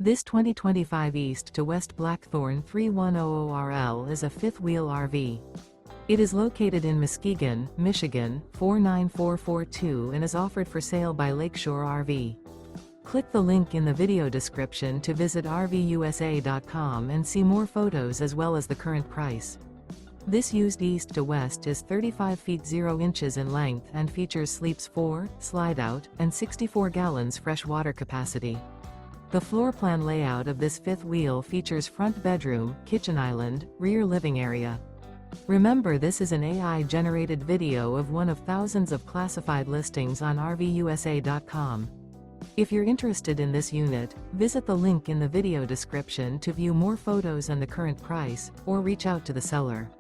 This 2025 East to West Blackthorn 3100RL is a fifth-wheel RV. It is located in Muskegon, Michigan, 49442 and is offered for sale by Lakeshore RV. Click the link in the video description to visit RVUSA.com and see more photos as well as the current price. This used east to west is 35 feet 0 inches in length and features sleeps 4, slide-out, and 64 gallons fresh water capacity. The floor plan layout of this fifth wheel features front bedroom, kitchen island, rear living area. Remember, this is an AI-generated video of one of thousands of classified listings on RVUSA.com. If you're interested in this unit, visit the link in the video description to view more photos and the current price, or reach out to the seller.